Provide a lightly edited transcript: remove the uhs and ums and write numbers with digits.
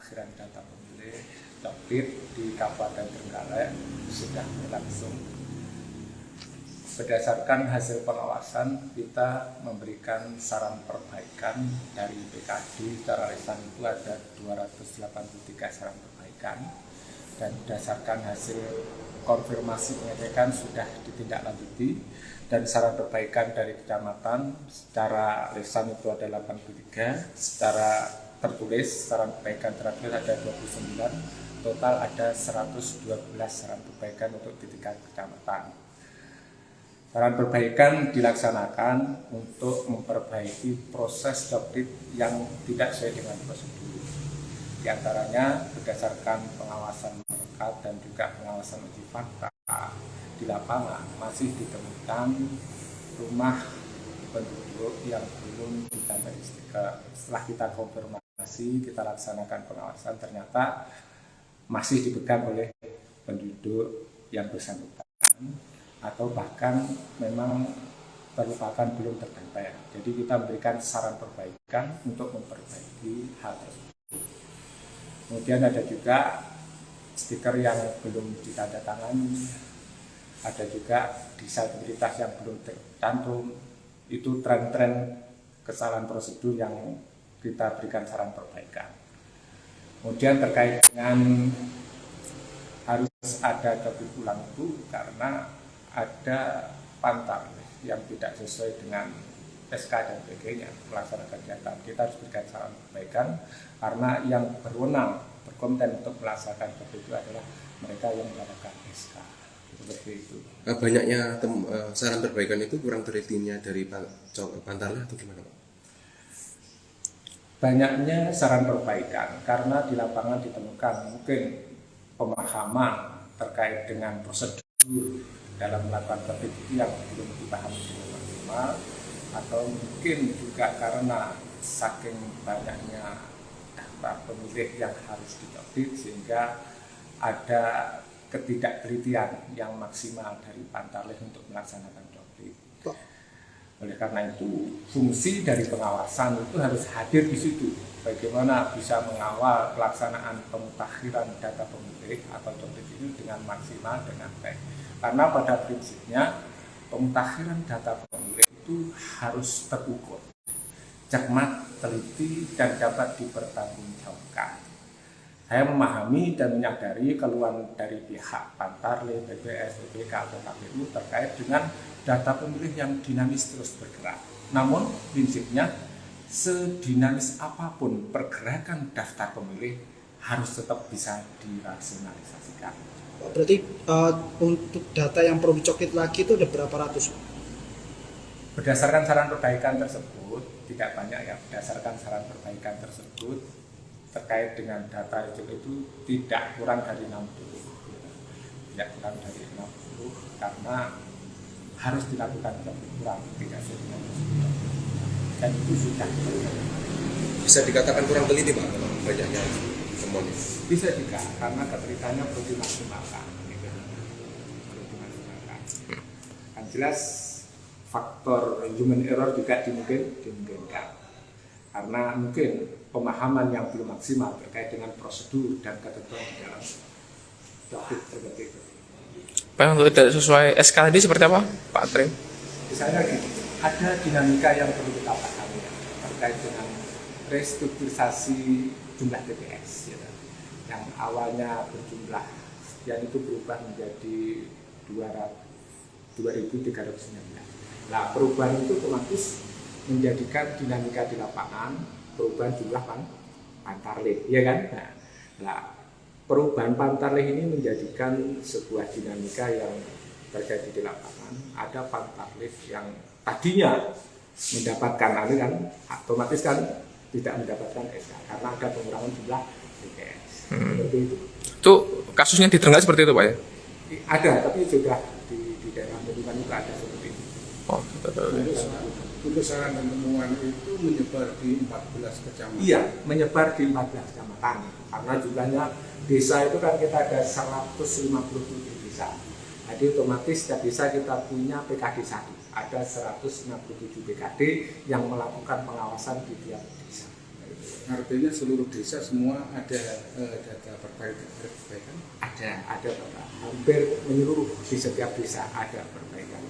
pemutakhiran data pemilih Coklit di Kabupaten Trenggalek sudah berlangsung. Berdasarkan hasil pengawasan, kita memberikan saran perbaikan dari BKD. Secara lisan itu ada 283 saran perbaikan, dan berdasarkan hasil konfirmasi pengecekan sudah ditindaklanjuti, dan saran perbaikan dari kecamatan secara lisan itu ada 83, secara tertulis saran perbaikan tertulis ada 29, total ada 112 saran perbaikan untuk di tingkat kecamatan. Saran perbaikan dilaksanakan untuk memperbaiki proses Coklit yang tidak sesuai dengan prosedur. Di antaranya berdasarkan pengawasan melekat dan juga pengawasan uji fakta di lapangan masih ditemukan rumah penduduk yang belum ditandai stiker. Setelah kita konfirmasi, kita laksanakan pengawasan, ternyata masih dipegang oleh penduduk yang bersangkutan, atau bahkan memang terlupakan belum terdaftar. Jadi kita memberikan saran perbaikan untuk memperbaiki hal tersebut. Kemudian ada juga stiker yang belum ditandatangani, ada juga disabilitas yang belum tercantum. Itu tren-tren kesalahan prosedur yang kita berikan saran perbaikan. Kemudian terkait dengan harus ada Coklit ulang itu karena ada pantar yang tidak sesuai dengan SK dan BG-nya melaksanakan kegiatan. Kita harus berikan saran perbaikan karena yang berwenang berkompeten untuk melaksanakan Coklit itu adalah mereka yang mendapatkan SK. Seperti itu. Banyaknya saran perbaikan itu kurang telitinya dari Pantarleh atau gimana, Pak? Banyaknya saran perbaikan karena di lapangan ditemukan mungkin pemahaman terkait dengan prosedur dalam melakukan Coklit itu yang belum dipahami dengan maksimal, atau mungkin juga karena saking banyaknya daftar pemilih yang harus dicoklit sehingga ada ketidaktelitian yang maksimal dari Pantarleh untuk melaksanakan Coklit. Oleh karena itu, fungsi dari pengawasan itu harus hadir di situ. Bagaimana bisa mengawal pelaksanaan pemutakhiran data pemilih atau Coklit itu dengan maksimal, dengan baik. Karena pada prinsipnya pemutakhiran data pemilih itu harus terukur, cermat, teliti, dan dapat dipertanggungjawabkan. Saya memahami dan menyadari keluhan dari pihak Pantarleh, BPS, BPK, atau KPU terkait dengan data pemilih yang dinamis terus bergerak. Namun prinsipnya sedinamis apapun pergerakan daftar pemilih harus tetap bisa dirasionalisasikan. Berarti untuk data yang perlu dicoklit lagi itu ada berapa ratus? Berdasarkan saran perbaikan tersebut, tidak banyak ya, berdasarkan saran perbaikan tersebut terkait dengan data itu tidak kurang dari 60. Tidak kurang dari 60 karena harus dilakukan lebih kurang, tidak sesuai dengan prosedur. Dan itu sudah Bisa dikatakan kurang teliti, Pak, kalau banyaknya semuanya? bisa juga, karena ketelitiannya perlu dimaksimalkan. Kan jelas faktor human error juga dimungkinkan. Karena mungkin pemahaman yang belum maksimal terkait dengan prosedur dan ketentuan di dalam Coklit seperti itu. Pak, untuk tidak sesuai SK tadi seperti apa, Pak Trim? Misalnya gini, ada dinamika yang perlu kita pahami ya, terkait dengan restrukturisasi jumlah TPS ya, yang awalnya berjumlah sekian itu berubah menjadi 2.319. Nah, perubahan itu otomatis menjadikan dinamika di lapangan, perubahan jumlah Pantarleh, ya kan? Nah, perubahan Pantarleh ini menjadikan sebuah dinamika yang terjadi di lapangan. Ada Pantarleh yang tadinya mendapatkan kan, otomatis kan tidak mendapatkan SK karena ada pengurangan jumlah TPS. Seperti itu. Itu kasusnya di Trenggalek seperti itu, Pak ya? Ada, tapi sudah di daerah Bendungan juga ada seperti itu. Oh, Kebesaran dan temuan itu menyebar di 14 kecamatan. Iya, menyebar di 14 kecamatan. Karena jumlahnya desa itu kan kita ada 157 desa. Jadi otomatis setiap desa kita punya PKD 1. Ada 167 PKD yang melakukan pengawasan di tiap desa. Artinya seluruh desa semua ada data perbaikan. Ada Bapak. Hampir menyeluruh di setiap desa ada perbaikan.